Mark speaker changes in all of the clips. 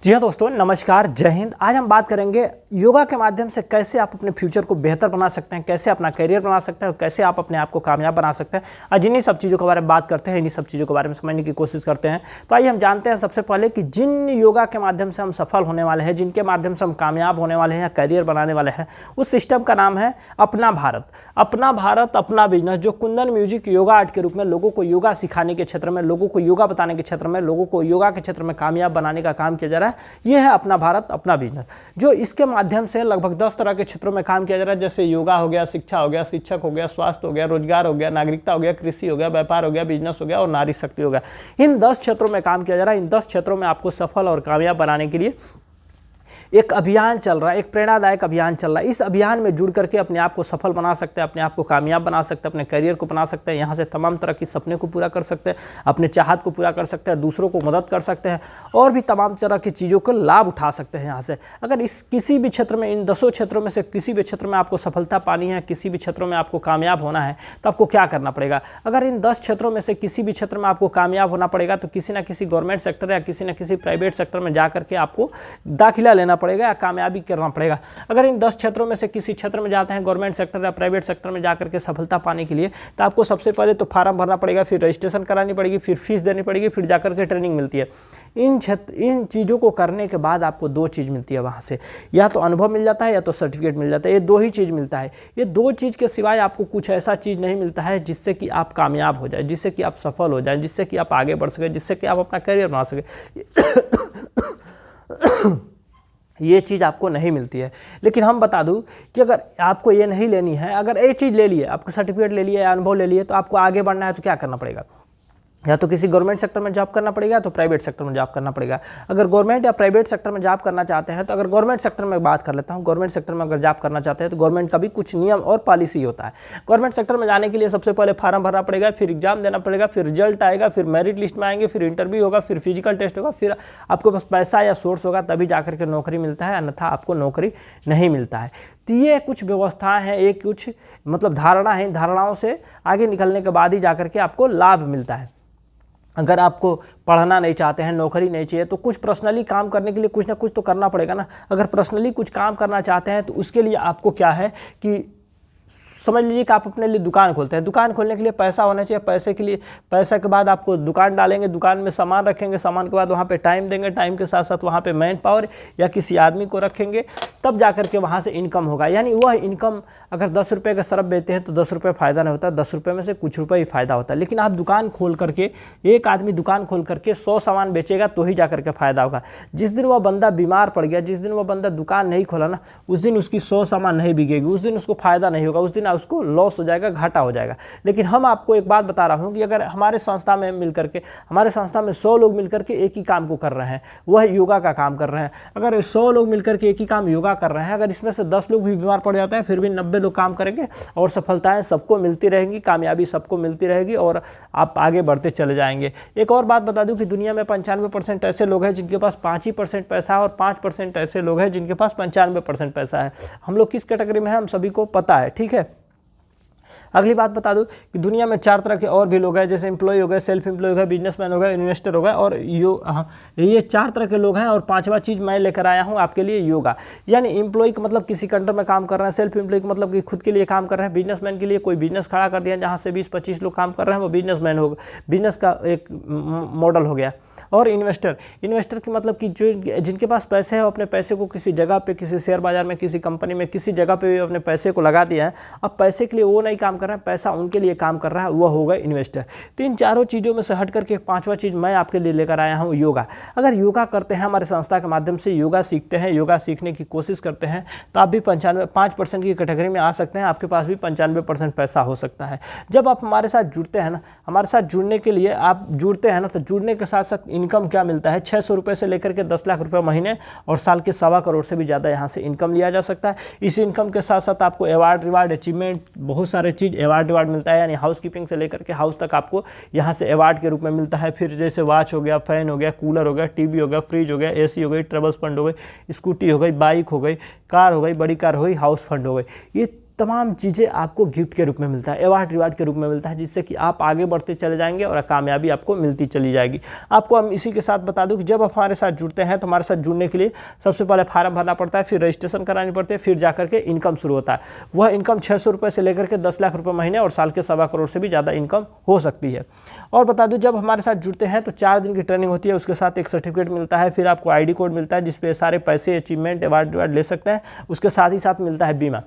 Speaker 1: जी हाँ दोस्तों, नमस्कार, जय हिंद। आज हम बात करेंगे योगा के माध्यम से कैसे आप अपने फ्यूचर को बेहतर बना सकते हैं, कैसे अपना करियर बना सकते हैं और कैसे आप अपने आप को कामयाब बना सकते हैं। आज इन्हीं सब चीज़ों के बारे में बात करते हैं, इन्हीं सब चीज़ों के बारे में समझने की कोशिश करते हैं। तो आइए हम जानते हैं सबसे पहले कि जिन योगा के माध्यम से हम सफल होने वाले हैं, जिनके माध्यम से हम कामयाब होने वाले हैं या करियर बनाने वाले हैं, उस सिस्टम का नाम है अपना भारत। अपना भारत अपना बिजनेस, जो कुंदन म्यूजिक योगा आर्ट के रूप में लोगों को योगा सिखाने के क्षेत्र में, लोगों को योगा बताने के क्षेत्र में, लोगों को योगा के क्षेत्र में कामयाब बनाने का काम किया जा रहा है। ये है अपना भारत अपना बिजनेस, जो इसके माध्यम से लगभग 10 तरह के क्षेत्रों में काम किया जा रहा है। जैसे योगा हो गया, शिक्षा हो गया, शिक्षक हो गया, स्वास्थ्य हो गया, रोजगार हो गया, नागरिकता हो गया, कृषि हो गया, व्यापार हो गया, बिजनेस हो गया और नारी शक्ति हो गया। इन 10 क्षेत्रों में काम किया जा रहा है। इन 10 क्षेत्रों में आपको सफल और कामयाब बनाने के लिए एक अभियान चल रहा है, एक प्रेरणादायक अभियान चल रहा है। इस अभियान में जुड़ करके अपने आप को सफल बना सकते हैं, अपने आप को कामयाब बना सकते हैं, अपने करियर को बना सकते हैं। यहाँ से तमाम तरह की सपने को पूरा कर सकते हैं, अपने चाहत को पूरा कर सकते हैं, दूसरों को मदद कर सकते हैं और भी तमाम तरह की चीज़ों का लाभ उठा सकते हैं यहाँ से। अगर इस किसी भी क्षेत्र में, इन 10 क्षेत्रों में से किसी भी क्षेत्र में आपको सफलता पानी है, किसी भी क्षेत्रों में आपको कामयाब होना है, तो आपको क्या करना पड़ेगा? अगर इन 10 क्षेत्रों में से किसी भी क्षेत्र में आपको कामयाब होना पड़ेगा तो किसी न किसी गवर्नमेंट सेक्टर या किसी न किसी प्राइवेट सेक्टर में जा करके आपको दाखिला लेना पड़ेगा या कामयाबी करना पड़ेगा। अगर इन 10 क्षेत्रों में से किसी क्षेत्र में जाते हैं, गवर्नमेंट सेक्टर या प्राइवेट सेक्टर में जाकर के सफलता पाने के लिए, तो आपको सबसे पहले तो फार्म भरना पड़ेगा, फिर रजिस्ट्रेशन करानी पड़ेगी, फिर फीस देनी पड़ेगी, फिर जाकर के ट्रेनिंग मिलती है। इन चीज़ों को करने के बाद आपको 2 चीज़ मिलती है वहाँ से, या तो अनुभव मिल जाता है या तो सर्टिफिकेट मिल जाता है। ये 2 ही चीज़ मिलता है। ये 2 चीज़ के सिवाय आपको कुछ ऐसा चीज़ नहीं मिलता है जिससे कि आप कामयाब हो जाए, जिससे कि आप सफल हो जाए, जिससे कि आप आगे बढ़ सके, जिससे कि आप अपना करियर बना सके। ये चीज़ आपको नहीं मिलती है। लेकिन हम बता दूं कि अगर आपको ये नहीं लेनी है, अगर एक चीज़ ले लिए, आपको सर्टिफिकेट ले लिया या अनुभव ले लिए, तो आपको आगे बढ़ना है तो क्या करना पड़ेगा? या तो किसी गवर्नमेंट सेक्टर में जॉब करना पड़ेगा, तो प्राइवेट सेक्टर में जॉब करना पड़ेगा। अगर गवर्नमेंट या प्राइवेट सेक्टर में जॉब करना चाहते हैं, तो अगर गवर्नमेंट सेक्टर में बात कर लेता हूँ, गवर्नमेंट सेक्टर में अगर जॉब करना चाहते हैं तो गवर्नमेंट का भी कुछ नियम और पॉलिसी होता है। गवर्नमेंट सेक्टर में जाने के लिए सबसे पहले फार्म भरना पड़ेगा, फिर एग्जाम देना पड़ेगा, फिर रिजल्ट आएगा, फिर मेरिट लिस्ट में आएंगे, फिर इंटरव्यू होगा, फिर फिजिकल टेस्ट होगा, फिर आपके पास पैसा या सोर्स होगा, तभी जाकर के नौकरी मिलता है, अन्यथा आपको नौकरी नहीं मिलता है। तो ये कुछ व्यवस्थाएं हैं, एक कुछ मतलब धारणा है। इन धारणाओं से आगे निकलने के बाद ही जाकर के आपको लाभ मिलता है। अगर आपको पढ़ना नहीं चाहते हैं, नौकरी नहीं चाहिए, तो कुछ पर्सनली काम करने के लिए कुछ ना कुछ तो करना पड़ेगा ना। अगर पर्सनली कुछ काम करना चाहते हैं तो उसके लिए आपको क्या है कि समझ लीजिए कि आप अपने लिए दुकान खोलते हैं। दुकान खोलने के लिए पैसा होना चाहिए। पैसे के लिए, पैसे के बाद आपको दुकान डालेंगे, दुकान में सामान रखेंगे, सामान के बाद वहाँ पे टाइम देंगे, टाइम के साथ साथ वहाँ पे मैन पावर या किसी आदमी को रखेंगे, तब जाकर के वहाँ से इनकम होगा। यानी वह इनकम, अगर 10 रुपये का सरफ बेचते हैं तो 10 रुपये फ़ायदा नहीं होता, 10 रुपये में से कुछ रुपये ही फ़ायदा होता है। लेकिन आप दुकान खोल करके, एक आदमी दुकान खोल करके 100 सामान बेचेगा तो ही जाकर के फ़ायदा होगा। जिस दिन वह बंदा बीमार पड़ गया, जिस दिन वह बंदा दुकान नहीं खोला ना, उस दिन उसकी 100 सामान नहीं बिकेगी, उस दिन उसको फ़ायदा नहीं होगा, उस दिन उसको लॉस हो जाएगा, घाटा हो जाएगा। लेकिन हम आपको एक बात बता रहा हूं कि अगर हमारे संस्था में मिलकर के, हमारे संस्था में 100 लोग मिलकर के एक ही काम को कर रहे हैं, वह योगा का काम कर रहे हैं। अगर 100 लोग मिलकर के एक ही काम योगा कर रहे हैं, अगर इसमें से 10 लोग भी बीमार पड़ जाते हैं, फिर भी 90 लोग काम करेंगे और सफलताएं सबको मिलती रहेंगी, कामयाबी सबको मिलती रहेगी और आप आगे बढ़ते चले जाएंगे। एक और बात बता दूं कि दुनिया में 95% ऐसे लोग हैं जिनके पास 5 ही % पैसा है और 5% ऐसे लोग हैं जिनके पास 95% पैसा है। हम लोग किस कैटेगरी में हैं हम सभी को पता है, ठीक है। अगली बात बता दूं कि दुनिया में 4 तरह के और भी लोग हैं, जैसे एम्प्लॉय हो गए, सेल्फ एम्प्लॉय हो गए, बिजनेसमैन हो गए, इन्वेस्टर हो गए और ये 4 तरह के लोग हैं। और 5वां चीज़ मैं लेकर आया हूं आपके लिए, योगा। यानी एम्प्लॉय का मतलब किसी कंट्री में काम कर रहे हैं, सेल्फ एम्प्लॉय का मतलब कि खुद के लिए काम कर रहे हैं, बिजनेसमैन के लिए कोई बिजनेस खड़ा कर दिया जहाँ से 20-25 लोग काम कर रहे हैं, वो बिजनेसमैन हो, बिजनेस का एक मॉडल हो गया। और इन्वेस्टर की मतलब कि जो जिनके पास पैसे हैं, वो अपने पैसे को किसी जगह पे, किसी शेयर बाजार में, किसी कंपनी में, किसी जगह पे भी अपने पैसे को लगा दिया है। अब पैसे के लिए वो नहीं काम कर रहा है, पैसा उनके लिए काम कर रहा है, वह होगा इन्वेस्टर। तो इन चारों चीज़ों में से हट करके 5वां चीज़ मैं आपके लिए लेकर आया हूँ, योगा। अगर योगा करते हैं, हमारे संस्था के माध्यम से योगा सीखते हैं, योगा सीखने की कोशिश करते हैं, तो आप भी 5% की कैटेगरी में आ सकते हैं। आपके पास भी 95% पैसा हो सकता है। जब आप हमारे साथ जुड़ते हैं ना, हमारे साथ जुड़ने के लिए आप जुड़ते हैं ना, तो जुड़ने के साथ साथ इनकम क्या मिलता है, 600 रुपये से लेकर के 10 लाख रुपये महीने और साल के 1.25 करोड़ से भी ज़्यादा यहाँ से इनकम लिया जा सकता है। इस इनकम के साथ साथ आपको अवार्ड, रिवार्ड, अचीवमेंट, बहुत सारे चीज़ अवार्ड मिलता है। यानी हाउस कीपिंग से लेकर के हाउस तक आपको यहाँ से अवार्ड के रूप में मिलता है। फिर जैसे वॉच हो गया, फैन हो गया, कूलर हो गया, टीवी हो गया, फ्रिज हो गया, एसी हो गई, ट्रेवल्स फंड हो गई, स्कूटी हो गई, बाइक हो गई, कार हो गई, बड़ी कार हो गई, हाउस फंड हो गई। ये तमाम चीज़ें आपको गिफ्ट के रूप में मिलता है, अवार्ड रिवार्ड के रूप में मिलता है, जिससे कि आप आगे बढ़ते चले जाएंगे और कामयाबी आपको मिलती चली जाएगी। आपको हम इसी के साथ बता दूं कि जब आप हमारे साथ जुड़ते हैं तो हमारे साथ जुड़ने के लिए सबसे पहले फार्म भरना पड़ता है, फिर रजिस्ट्रेशन करानी पड़ती है, फिर जाकर के इनकम शुरू होता है। वह इनकम 600 रुपये से लेकर के 10 लाख रुपये महीने और साल के 1.25 करोड़ से भी ज़्यादा इनकम हो सकती है। और बता दूं, जब हमारे साथ जुड़ते हैं तो 4 दिन की ट्रेनिंग होती है, उसके साथ एक सर्टिफिकेट मिलता है, फिर आपको ID कोड मिलता है जिस पे सारे पैसे, अचीवमेंट, अवार्ड ले सकते हैं। उसके साथ ही साथ मिलता है बीमा।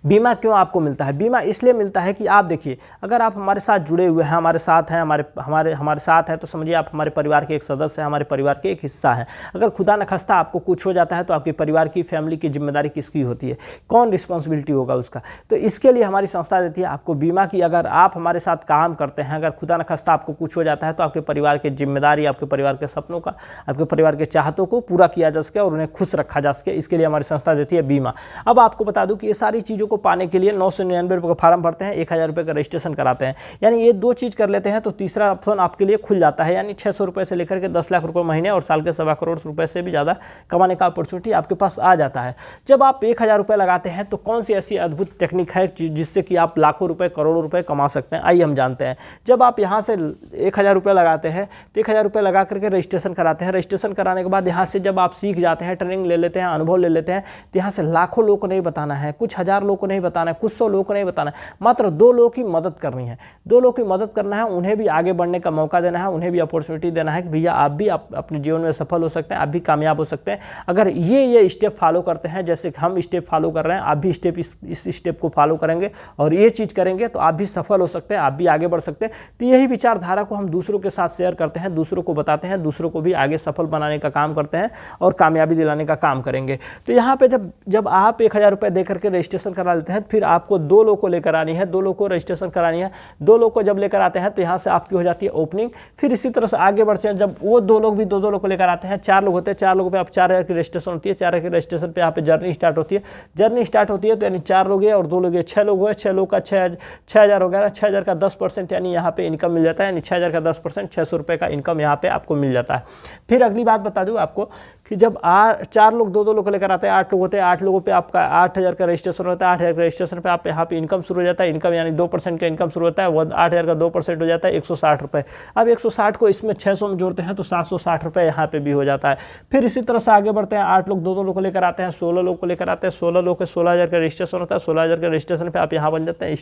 Speaker 1: बीमा क्यों आपको मिलता है? बीमा इसलिए मिलता है कि आप देखिए, अगर आप हमारे साथ जुड़े हुए हैं, हमारे साथ हैं, हमारे साथ हैं, तो समझिए आप हमारे परिवार के एक सदस्य हैं, हमारे परिवार के एक हिस्सा हैं। अगर खुदा न खास्ता आपको कुछ हो जाता है तो आपके परिवार की, फैमिली की जिम्मेदारी किसकी होती है? कौन रिस्पॉन्सिबिलिटी होगा उसका? तो इसके लिए हमारी संस्था देती है आपको बीमा की। अगर आप हमारे साथ काम करते हैं, अगर खुदा न खास्ता आपको कुछ हो जाता है तो आपके परिवार की जिम्मेदारी, आपके परिवार के सपनों का, आपके परिवार के चाहतों को पूरा किया जा सके और उन्हें खुश रखा जा सके, इसके लिए हमारी संस्था देती है बीमा। अब आपको बता दूं कि ये सारी चीज़ों को पाने के लिए 999 रुपये का फॉर्म भरते हैं, 1000 रुपये का रजिस्ट्रेशन कराते हैं, यानी ये 2 चीज़ कर लेते हैं तो तीसरा ऑप्शन आपके लिए खुल जाता है, यानी 600 रुपये से लेकर के 10 लाख रुपये महीने और साल के 1.25 करोड़ रुपये से भी ज़्यादा कमाने का अपॉर्चुनिटी आपके पास आ जाता है। जब आप 1000 रुपये लगाते हैं तो कौन सी ऐसी अद्भुत टेक्निक है जिससे कि आप लाखों रुपये, करोड़ों रुपये कमा सकते हैं? आइए हम जानते हैं। जब आप यहाँ से 1000 रुपये लगाते हैं तो 1000 रुपये लगा करके रजिस्ट्रेशन कराते हैं। रजिस्ट्रेशन कराने के बाद यहाँ से जब आप सीख जाते हैं, ट्रेनिंग ले लेते हैं, अनुभव ले लेते हैं, तो यहाँ से लाखों लोगों को नहीं बताना है, कुछ हज़ार लोगों को नहीं बताना है, कुछ 100 लोगों को नहीं बताना है, मात्र 2 लोगों की मदद करनी है। 2 लोगों की मदद करना है, उन्हें भी आगे बढ़ने का मौका देना है, उन्हें भी अपॉर्चुनिटी देना है कि भैया आप भी अपने जीवन में सफल हो सकते हैं, आप भी कामयाब हो सकते हैं। अगर ये स्टेप फॉलो करते हैं, जैसे कि हम स्टेप फॉलो कर रहे हैं, आप भी इस स्टेप को फॉलो करेंगे और ये चीज़ करेंगे तो आप भी सफल हो सकते हैं, आप भी आगे बढ़ सकते हैं। तो यही विचारधारा को हम दूसरों के साथ शेयर करते हैं, दूसरों को बताते हैं, दूसरों को भी आगे सफल बनाने का काम करते हैं और कामयाबी दिलाने का काम करेंगे। तो यहाँ पे जब आप 1000 रुपये दे करके रजिस्ट्रेशन करा लेते हैं, फिर आपको 2 लोगों को लेकर आनी है, 2 लोगों को रजिस्ट्रेशन करानी है। 2 लोग को जब लेकर आते हैं तो यहाँ से आपकी हो जाती है ओपनिंग। फिर इसी तरह से आगे बढ़ते हैं, जब वो 2 लोग भी 2 लोग को लेकर आते हैं, 4 लोग होते हैं, 4 लोगों पे आप 4000 की रजिस्ट्रेशन होती है, 4000 की रजिस्ट्रेशन पे यहाँ पे जर्नी स्टार्ट होती है। जर्नी स्टार्ट होती है तो यानी 4 लोग हैं और 2 लोग हैं, 6 लोग हुए, 6 लोग का 6000 हो गया ना, 6000 का 10% यानी यहाँ पे इनकम मिल जाता है, यानी 6000 का 10% 600 रुपये का इनकम यहाँ पे आपको मिल जाता है। फिर अगली बात बता दूँ आपको कि जब 4 लोग 2 लोग को लेकर आते हैं, 8 लोग होते हैं, 8 लोगों पे आपका 8000 का रजिस्ट्रेशन होता है। 8000 का रजिस्ट्रेशन पे आप यहाँ पे इनकम शुरू हो जाता है, इनकम यानी 2% का इनकम शुरू होता है, वो 8000 का 2% हो जाता है 160 रुपये। अब 160 को इसमें 600 में जोड़ते हैं तो 760 रुपये यहाँ पे भी हो जाता है। फिर इसी तरह से आगे बढ़ते हैं, 8 लोग 2 लोग को लेकर आते हैं, 16 लोग को लेकर आते हैं, 16 लोग के 16000 का रजिस्ट्रेशन होता है। 16000 के रजिस्ट्रेशन पे आप यहाँ बन जाते हैं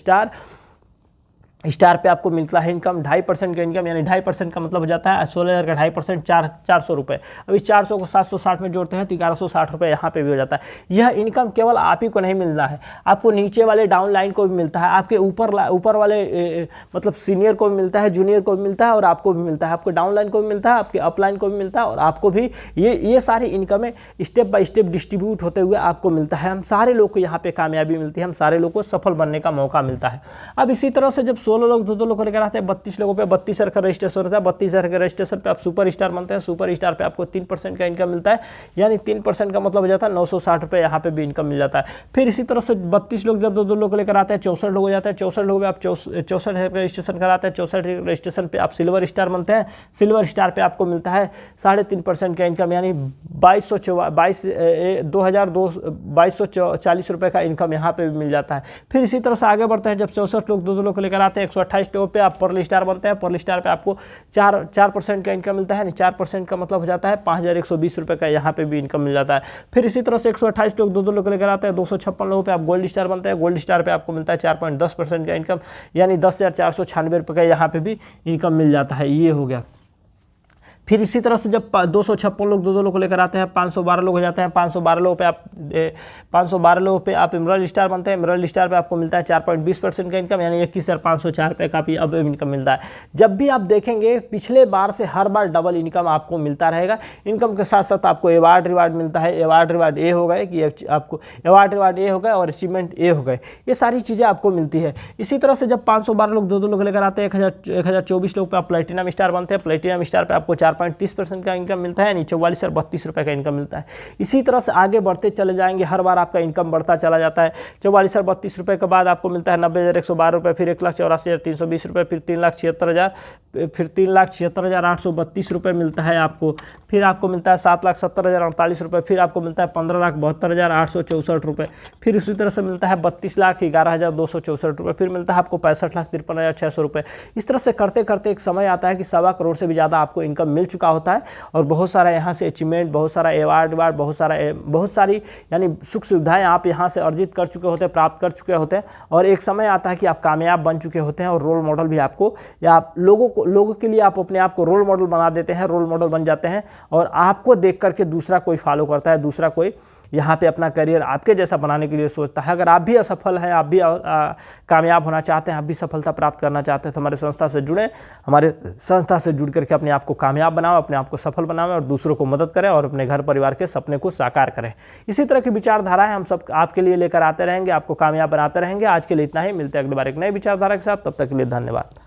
Speaker 1: स्टार पे आपको मिलता है इनकम 2.5% का इनकम, यानी 2.5% का मतलब हो जाता है 16000 का 2.5% 400 रुपये। अब इस 400 को 760 में जोड़ते हैं तो 1160 रुपये यहाँ पे भी हो जाता है। यह इनकम केवल आप ही को नहीं मिलता है, आपको नीचे वाले डाउन लाइन को भी मिलता है, आपके ऊपर वाले मतलब सीनियर को भी मिलता है, जूनियर को भी मिलता है और आपको भी मिलता है, आपको डाउन लाइन को भी मिलता है, आपके अपलाइन को भी मिलता है और आपको भी ये सारी इनकमें स्टेप बाय स्टेप डिस्ट्रीब्यूट होते हुए आपको मिलता है। हम सारे लोग को यहाँ पे कामयाबी मिलती है, हम सारे लोग को सफल बनने का मौका मिलता है। अब इसी तरह से जब 16 लोग 2 लोग को लेकर आते हैं, 32 लोगों पे 32,000 का रजिस्ट्रेशन होता है। 32,000 के रजिस्ट्रेशन पे आप सुपर स्टार बनते हैं, सुपर स्टार पे आपको 3% का इनकम मिलता है, यानी 3% का मतलब हो जाता है 960 रुपये यहाँ पे भी इनकम मिल जाता है। फिर इसी तरह से 32 लोग जब 2 लोग को लेकर आते हैं 64 लोग हो जाते हैं। 64 लोग आप 64,000 का रजिस्ट्रेशन कराते हैं, 64 रजिस्ट्रेशन पे आप सिल्वर स्टार बनते हैं। सिल्वर स्टार पे आपको मिलता है 3.5% का इनकम, यानी 2240 रुपये का इनकम यहाँ पे भी मिल जाता है। फिर इसी तरह से आगे बढ़ते हैं, जब 64 लोग 2 लोग को लेकर आते हैं 128 लोगों पे आप पर्ल स्टार बनते हैं। पर्ल स्टार पे आपको 4% का इनकम मिलता है, यानी 4% का मतलब हो जाता है 5120 रुपये का यहाँ पे भी इनकम मिल जाता है। फिर इसी तरह से 128 लोग 2 लोग लेकर आते हैं, 256 लोगों पे आप गोल्ड स्टार बनते हैं। गोल्ड स्टार पे आपको मिलता है 4.10% का इनकम, यानी 10,496 रुपये का यहाँ पे भी इनकम मिल जाता है। ये हो गया। फिर इसी तरह से जब 256 लोग 2 लोग को लेकर आते हैं, 512 लोग हो जाते हैं। 512 लोगों पे आप इमराल्ड स्टार बनते हैं। इमराल्ड स्टार पे आपको मिलता है 4.20% का इनकम, यानी 21,504 रुपये का भी अब इनकम मिलता है। जब भी आप देखेंगे पिछले बार से हर बार डबल इनकम आपको मिलता रहेगा। इनकम के साथ साथ आपको अवार्ड रिवार्ड मिलता है। अवार्ड रिवार्ड ए हो गए कि आपको अवार्ड रिवार्ड ए हो गए और अचीवमेंट ए हो गए, ये सारी चीज़ें आपको मिलती है। इसी तरह से जब 512 लोग 2 लोग लेकर आते हैं, 1024 लोग पे आप प्लेटिनम स्टार बनते हैं। प्लेटिनम स्टार पे आपको 4.30% का इनकम मिलता है, यानी 4432 रुपये का इनकम मिलता है। इसी तरह से आगे बढ़ते चले जाएंगे, हर बार आपका इनकम बढ़ता चला जाता है। 4432 रुपये के बाद आपको मिलता है 90,112 रुपये, फिर 1,84,320 रुपये, फिर 3,76,000, फिर 3,76,832 रुपये मिलता है आपको। फिर आपको मिलता है 7,70,048 रुपये। फिर आपको मिलता है 15,72,864 रुपये। फिर उसी तरह से मिलता है 32,11,264 रुपये। फिर मिलता है आपको 65,53,600 रुपये। इस तरह से करते करते एक समय आता है कि 1.25 करोड़ से भी ज़्यादा आपको इनकम मिल चुका होता है और बहुत सारा यहाँ से अचीवमेंट, बहुत सारा अवार्ड, बहुत सारी यानी सुख सुविधाएँ आप यहाँ से अर्जित कर चुके होते हैं, प्राप्त कर चुके होते हैं। और एक समय आता है कि आप कामयाब बन चुके होते हैं और रोल मॉडल भी आपको, या आप लोगों के लिए आप अपने आप को रोल मॉडल बना देते हैं, रोल मॉडल बन जाते हैं। और आपको देख करके दूसरा कोई फॉलो करता है, दूसरा कोई यहाँ पे अपना करियर आपके जैसा बनाने के लिए सोचता है। अगर आप भी असफल हैं, आप भी कामयाब होना चाहते हैं, आप भी सफलता प्राप्त करना चाहते हैं, तो हमारे संस्था से जुड़ें। हमारे संस्था से जुड़ करके अपने आप को कामयाब बनाओ, अपने आप को सफल बनाओ और दूसरों को मदद करें और अपने घर परिवार के सपने को साकार करें। इसी तरह की विचारधाराएं हम सब आपके लिए लेकर आते रहेंगे, आपको कामयाब बनाते रहेंगे। आज के लिए इतना ही, मिलते हैं अगली बार एक नई विचारधारा के साथ। तब तक के लिए धन्यवाद।